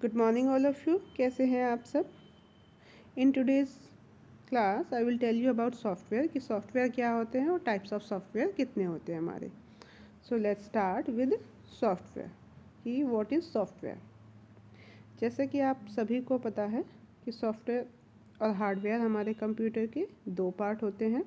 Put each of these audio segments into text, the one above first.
Good morning all of you. कैसे हैं आप सब? In today's class I will tell you about software कि सॉफ्टवेयर क्या होते हैं और टाइप्स ऑफ सॉफ्टवेयर कितने होते हैं हमारे। So let's start with software कि व्हाट इज़ सॉफ्टवेयर। जैसे कि आप सभी को पता है कि सॉफ्टवेयर और हार्डवेयर हमारे कंप्यूटर के दो पार्ट होते हैं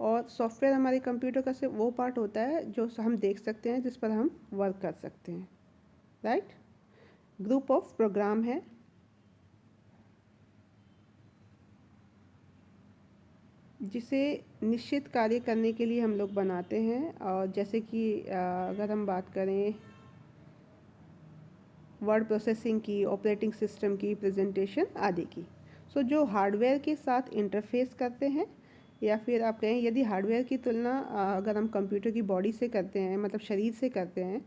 और सॉफ्टवेयर हमारे कंप्यूटर का सिर्फ वो पार्ट होता है जो हम देख सकते हैं, जिस पर हम वर्क कर सकते हैं, राइट। ग्रुप ऑफ प्रोग्राम है जिसे निश्चित कार्य करने के लिए हम लोग बनाते हैं। और जैसे कि अगर हम बात करें वर्ड प्रोसेसिंग की, ऑपरेटिंग सिस्टम की, प्रेजेंटेशन आदि की, सो जो हार्डवेयर के साथ इंटरफेस करते हैं, या फिर आप कहें यदि हार्डवेयर की तुलना अगर हम कंप्यूटर की बॉडी से करते हैं, मतलब शरीर से करते हैं,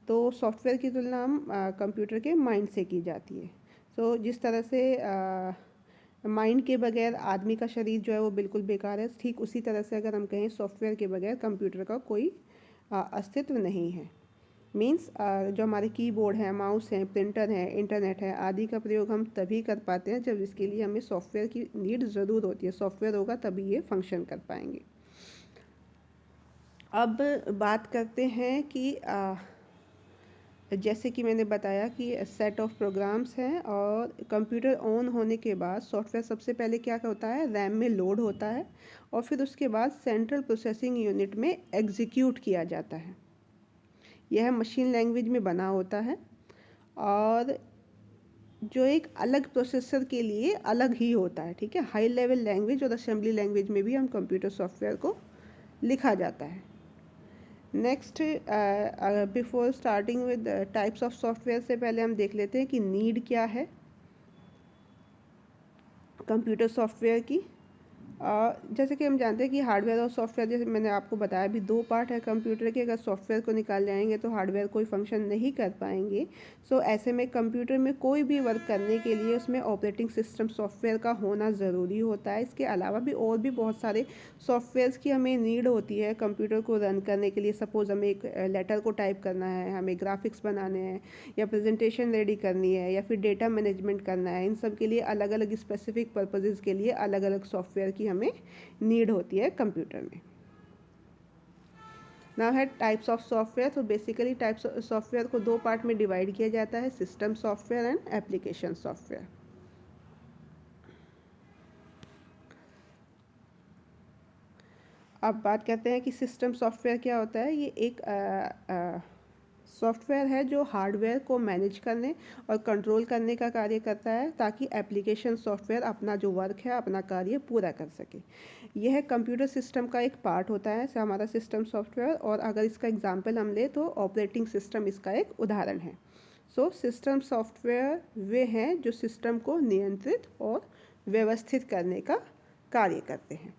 तो सॉफ्टवेयर की तुलना हम कंप्यूटर के माइंड से की जाती है। सो जिस तरह से माइंड के बगैर आदमी का शरीर जो है वो बिल्कुल बेकार है, ठीक उसी तरह से अगर हम कहें सॉफ्टवेयर के बगैर कंप्यूटर का कोई अस्तित्व नहीं है। मीन्स जो हमारे कीबोर्ड हैं, माउस हैं, प्रिंटर हैं, इंटरनेट है आदि का प्रयोग हम तभी कर पाते हैं जब इसके लिए हमें सॉफ्टवेयर की नीड ज़रूर होती है। सॉफ्टवेयर होगा तभी ये फंक्शन कर पाएंगे। अब बात करते हैं कि जैसे कि मैंने बताया कि सेट ऑफ प्रोग्राम्स हैं और कंप्यूटर ऑन होने के बाद सॉफ्टवेयर सबसे पहले क्या होता है, रैम में लोड होता है और फिर उसके बाद सेंट्रल प्रोसेसिंग यूनिट में एग्जीक्यूट किया जाता है। यह मशीन लैंग्वेज में बना होता है और जो एक अलग प्रोसेसर के लिए अलग ही होता है, ठीक है। हाई लेवल लैंग्वेज और असेंबली लैंग्वेज में भी हम कंप्यूटर सॉफ्टवेयर को लिखा जाता है। Next, before starting with types of software से पहले हम देख लेते हैं कि नीड क्या है कंप्यूटर सॉफ्टवेयर की। जैसे कि हम जानते हैं कि हार्डवेयर और सॉफ्टवेयर, जैसे मैंने आपको बताया भी, दो पार्ट है कंप्यूटर के। अगर सॉफ्टवेयर को निकाल जाएंगे तो हार्डवेयर कोई फंक्शन नहीं कर पाएंगे। सो ऐसे में कंप्यूटर में कोई भी वर्क करने के लिए उसमें ऑपरेटिंग सिस्टम सॉफ्टवेयर का होना ज़रूरी होता है। इसके अलावा भी और भी बहुत सारे सॉफ्टवेयर्स की हमें नीड होती है कंप्यूटर को रन करने के लिए। सपोज़ हमें एक लेटर को टाइप करना है, हमें ग्राफिक्स बनाने हैं, या प्रेजेंटेशन रेडी करनी है, या फिर डेटा मैनेजमेंट करना है। इन सब के लिए अलग अलग स्पेसिफिक पर्पजेज़ के लिए अलग अलग सॉफ्टवेयर की हमें नीड होती है कंप्यूटर में। नाउ है टाइप्स ऑफ सॉफ्टवेयर। तो बेसिकली टाइप्स ऑफ सॉफ्टवेयर को दो पार्ट में डिवाइड किया जाता है, system software and application software. अब बात करते हैं कि सिस्टम सॉफ्टवेयर क्या होता है। ये एक सॉफ्टवेयर है जो हार्डवेयर को मैनेज करने और कंट्रोल करने का कार्य करता है, ताकि एप्लीकेशन सॉफ्टवेयर अपना जो वर्क है, अपना कार्य पूरा कर सके। यह कंप्यूटर सिस्टम का एक पार्ट होता है हमारा सिस्टम सॉफ्टवेयर। और अगर इसका एग्जांपल हम ले तो ऑपरेटिंग सिस्टम इसका एक उदाहरण है। सो सिस्टम सॉफ्टवेयर वे हैं जो सिस्टम को नियंत्रित और व्यवस्थित करने का कार्य करते हैं।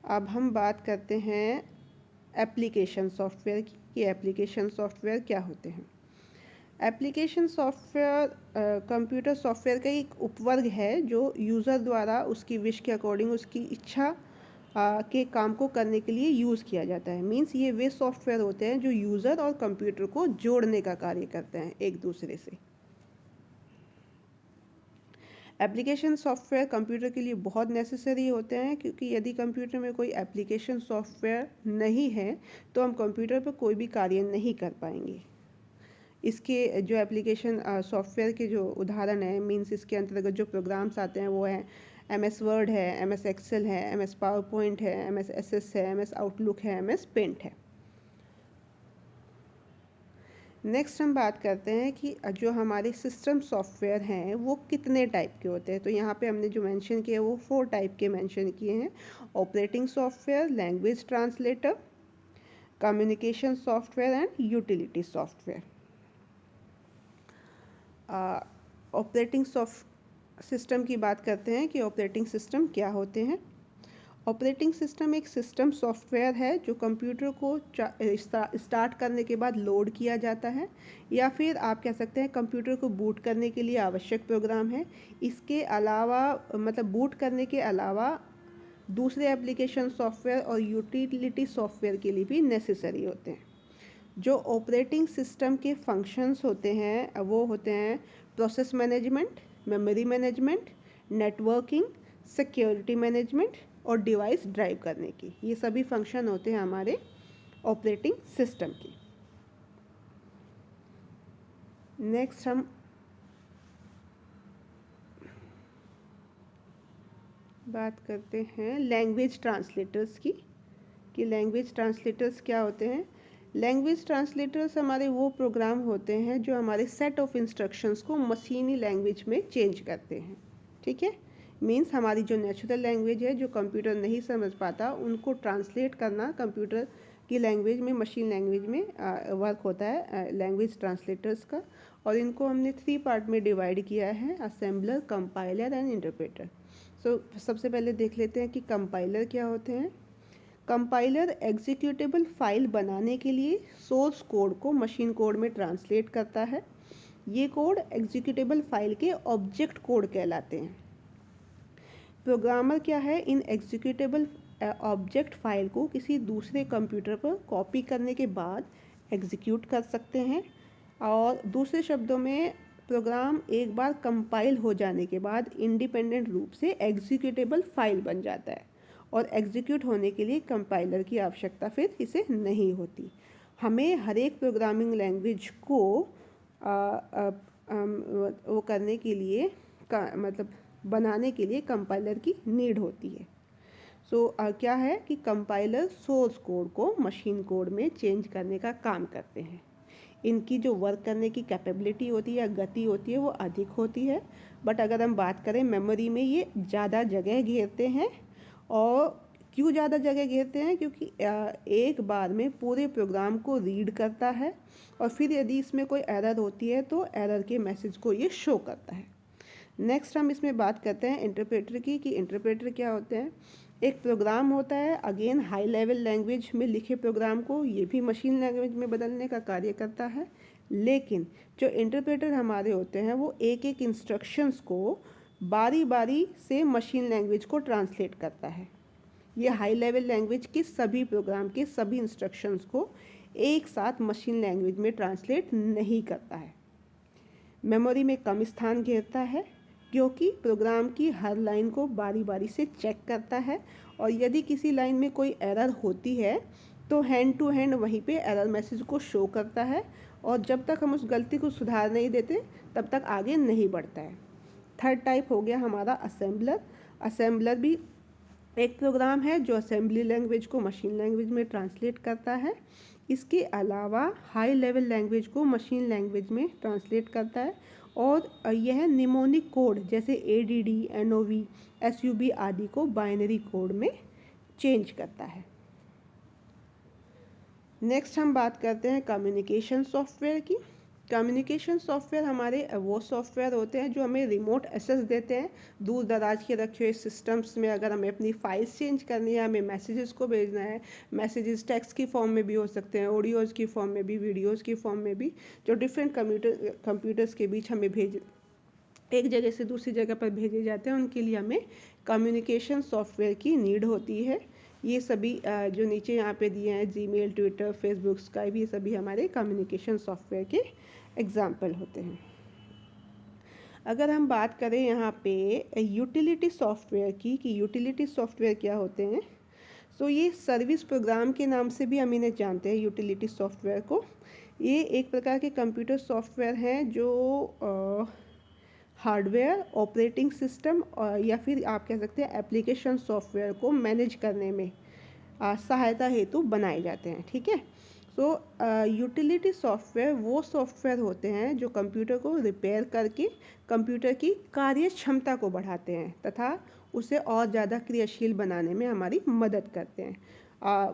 अब हम बात करते हैं एप्लीकेशन सॉफ्टवेयर की कि एप्लीकेशन सॉफ्टवेयर क्या होते हैं। एप्लीकेशन सॉफ्टवेयर कंप्यूटर सॉफ्टवेयर का एक उपवर्ग है जो यूज़र द्वारा उसकी विश के अकॉर्डिंग, उसकी इच्छा के काम को करने के लिए यूज़ किया जाता है। मीन्स ये वे सॉफ्टवेयर होते हैं जो यूज़र और कंप्यूटर को जोड़ने का कार्य करते हैं एक दूसरे से। एप्लीकेशन सॉफ्टवेयर कंप्यूटर के लिए बहुत नेसेसरी होते हैं, क्योंकि यदि कंप्यूटर में कोई एप्लीकेशन सॉफ्टवेयर नहीं है तो हम कंप्यूटर पर कोई भी कार्य नहीं कर पाएंगे। इसके जो एप्लीकेशन सॉफ्टवेयर के जो उदाहरण हैं, मीन्स इसके अंतर्गत जो प्रोग्राम्स आते हैं वो हैं MS वर्ड है, MS एक्सेल है, MS पावर पॉइंट है, MS एसएस है, MS आउटलुक है, MS पेंट है। नेक्स्ट हम बात करते हैं कि जो हमारे सिस्टम सॉफ्टवेयर हैं वो कितने टाइप के होते हैं। तो यहाँ पे हमने जो मेंशन किए वो 4 टाइप के मेंशन किए हैं। Operating software, language translator, communication software and utility software. Operating system की बात करते हैं कि ऑपरेटिंग सिस्टम क्या होते हैं। ऑपरेटिंग सिस्टम एक सिस्टम सॉफ्टवेयर है जो कंप्यूटर को स्टार्ट करने के बाद लोड किया जाता है, या फिर आप कह सकते हैं कंप्यूटर को बूट करने के लिए आवश्यक प्रोग्राम है। इसके अलावा, मतलब बूट करने के अलावा दूसरे एप्लीकेशन सॉफ्टवेयर और यूटिलिटी सॉफ्टवेयर के लिए भी नेसेसरी होते हैं। जो ऑपरेटिंग सिस्टम के फंक्शंस होते हैं वो होते हैं process management, memory management, networking, security management और डिवाइस ड्राइव करने की। ये सभी फंक्शन होते हैं हमारे ऑपरेटिंग सिस्टम की। नेक्स्ट हम बात करते हैं लैंग्वेज ट्रांसलेटर्स की, कि लैंग्वेज ट्रांसलेटर्स क्या होते हैं। लैंग्वेज ट्रांसलेटर्स हमारे वो प्रोग्राम होते हैं जो हमारे सेट ऑफ इंस्ट्रक्शंस को मशीनी लैंग्वेज में चेंज करते हैं। ठीक है, मीन्स हमारी जो नेचुरल लैंग्वेज है जो कंप्यूटर नहीं समझ पाता, उनको ट्रांसलेट करना कंप्यूटर की लैंग्वेज में, मशीन लैंग्वेज में वर्क होता है लैंग्वेज ट्रांसलेटर्स का। और इनको हमने 3 पार्ट में डिवाइड किया है, असेंबलर, कंपाइलर एंड इंटरप्रेटर। सबसे पहले देख लेते हैं कि कंपाइलर क्या होते हैं। कंपाइलर एग्जीक्यूटेबल फाइल बनाने के लिए सोर्स कोड को मशीन कोड में ट्रांसलेट करता है। ये कोड एग्जीक्यूटेबल फाइल के ऑब्जेक्ट कोड कहलाते हैं। प्रोग्रामर क्या है, इन एग्जीक्यूटेबल ऑब्जेक्ट फाइल को किसी दूसरे कंप्यूटर पर कॉपी करने के बाद एग्जीक्यूट कर सकते हैं। और दूसरे शब्दों में प्रोग्राम एक बार कंपाइल हो जाने के बाद इंडिपेंडेंट रूप से एग्जीक्यूटेबल फाइल बन जाता है और एग्जीक्यूट होने के लिए कंपाइलर की आवश्यकता फिर इसे नहीं होती। हमें हर एक प्रोग्रामिंग लैंग्वेज को वो करने के लिए मतलब बनाने के लिए कंपाइलर की नीड होती है। क्या है कि कंपाइलर सोर्स कोड को मशीन कोड में चेंज करने का काम करते हैं। इनकी जो वर्क करने की कैपेबिलिटी होती है या गति होती है वो अधिक होती है, बट अगर हम बात करें मेमोरी में ये ज़्यादा जगह घेरते हैं। और क्यों ज़्यादा जगह घेरते हैं, क्योंकि एक बार में पूरे प्रोग्राम को रीड करता है और फिर यदि इसमें कोई एरर होती है तो एरर के मैसेज को ये शो करता है। नेक्स्ट हम इसमें बात करते हैं इंटरप्रेटर की, कि इंटरप्रेटर क्या होते हैं। एक प्रोग्राम होता है, अगेन हाई लेवल लैंग्वेज में लिखे प्रोग्राम को ये भी मशीन लैंग्वेज में बदलने का कार्य करता है। लेकिन जो इंटरप्रेटर हमारे होते हैं वो एक एक इंस्ट्रक्शंस को बारी बारी से मशीन लैंग्वेज को ट्रांसलेट करता है। ये हाई लेवल लैंग्वेज के सभी प्रोग्राम के सभी इंस्ट्रक्शंस को एक साथ मशीन लैंग्वेज में ट्रांसलेट नहीं करता है। मेमोरी में कम स्थान घेरता है क्योंकि प्रोग्राम की हर लाइन को बारी बारी से चेक करता है और यदि किसी लाइन में कोई एरर होती है तो हैंड टू हैंड वहीं पे एरर मैसेज को शो करता है और जब तक हम उस गलती को सुधार नहीं देते तब तक आगे नहीं बढ़ता है। थर्ड टाइप हो गया हमारा असेंबलर। असेंबलर भी एक प्रोग्राम है जो असेंबली लैंग्वेज को मशीन लैंग्वेज में ट्रांसलेट करता है। इसके अलावा हाई लेवल लैंग्वेज को मशीन लैंग्वेज में ट्रांसलेट करता है और यह निमोनिक कोड जैसे ADD, NOV, SUB आदि को बाइनरी कोड में चेंज करता है। नेक्स्ट हम बात करते हैं कम्युनिकेशन सॉफ्टवेयर की। कम्युनिकेशन सॉफ्टवेयर हमारे वो सॉफ्टवेयर होते हैं जो हमें रिमोट एक्सेस देते हैं दूर दराज के रखे हुए सिस्टम्स में। अगर हमें अपनी फाइल्स चेंज करनी है, हमें मैसेजेस को भेजना है, मैसेजेस टेक्स्ट की फॉर्म में भी हो सकते हैं, ऑडियोज़ की फॉर्म में भी, वीडियोज़ की फॉर्म में भी, जो डिफरेंट कंप्यूटर्स के बीच हमें एक जगह से दूसरी जगह पर भेजे जाते हैं, उनके लिए हमें कम्युनिकेशन सॉफ्टवेयर की नीड होती है। ये सभी जो नीचे यहाँ पे दिए हैं, जीमेल, ट्विटर, फेसबुक, स्काइप, ये सभी हमारे कम्युनिकेशन सॉफ्टवेयर के एग्जाम्पल होते हैं। अगर हम बात करें यहाँ पे यूटिलिटी सॉफ्टवेयर की, कि यूटिलिटी सॉफ्टवेयर क्या होते हैं, तो ये सर्विस प्रोग्राम के नाम से भी हम इन्हें जानते हैं यूटिलिटी सॉफ्टवेयर को। ये एक प्रकार के कंप्यूटर सॉफ्टवेयर हैं जो हार्डवेयर, ऑपरेटिंग सिस्टम या फिर आप कह सकते हैं एप्लीकेशन सॉफ्टवेयर को मैनेज करने में सहायता हेतु बनाए जाते हैं। ठीक है, यूटिलिटी सॉफ्टवेयर वो सॉफ्टवेयर होते हैं जो कंप्यूटर को रिपेयर करके कंप्यूटर की कार्य क्षमता को बढ़ाते हैं तथा उसे और ज़्यादा क्रियाशील बनाने में हमारी मदद करते हैं।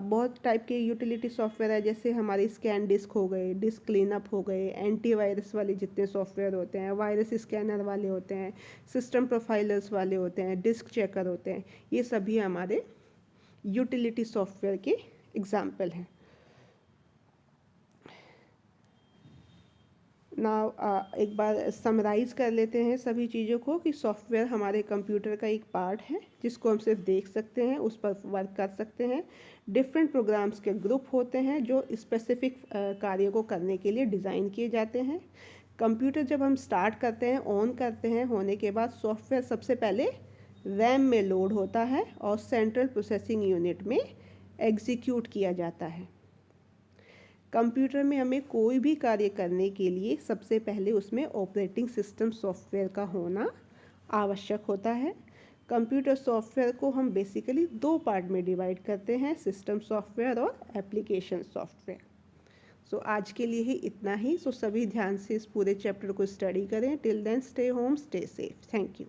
बहुत टाइप के यूटिलिटी सॉफ्टवेयर है, जैसे हमारी स्कैन डिस्क हो गए, डिस्क क्लीनअप हो गए, एंटीवायरस वाले जितने सॉफ्टवेयर होते हैं, वायरस स्कैनर वाले होते हैं, सिस्टम प्रोफाइलर्स वाले होते हैं, डिस्क चेकर होते हैं, ये सभी हमारे यूटिलिटी सॉफ्टवेयर के एग्जाम्पल हैं। ना एक बार समराइज कर लेते हैं सभी चीज़ों को कि सॉफ्टवेयर हमारे कंप्यूटर का एक पार्ट है जिसको हम सिर्फ देख सकते हैं, उस पर वर्क कर सकते हैं। डिफरेंट प्रोग्राम्स के ग्रुप होते हैं जो स्पेसिफिक कार्य को करने के लिए डिज़ाइन किए जाते हैं। कंप्यूटर जब हम स्टार्ट करते हैं, ऑन करते हैं, होने के बाद सॉफ्टवेयर सबसे पहले रैम में लोड होता है और सेंट्रल प्रोसेसिंग यूनिट में एग्जीक्यूट किया जाता है। कंप्यूटर में हमें कोई भी कार्य करने के लिए सबसे पहले उसमें ऑपरेटिंग सिस्टम सॉफ्टवेयर का होना आवश्यक होता है। कंप्यूटर सॉफ्टवेयर को हम बेसिकली दो पार्ट में डिवाइड करते हैं, सिस्टम सॉफ्टवेयर और एप्लीकेशन सॉफ्टवेयर। सो आज के लिए ही इतना ही। सो सभी ध्यान से इस पूरे चैप्टर को स्टडी करें। Till then stay home, stay safe. Thank you.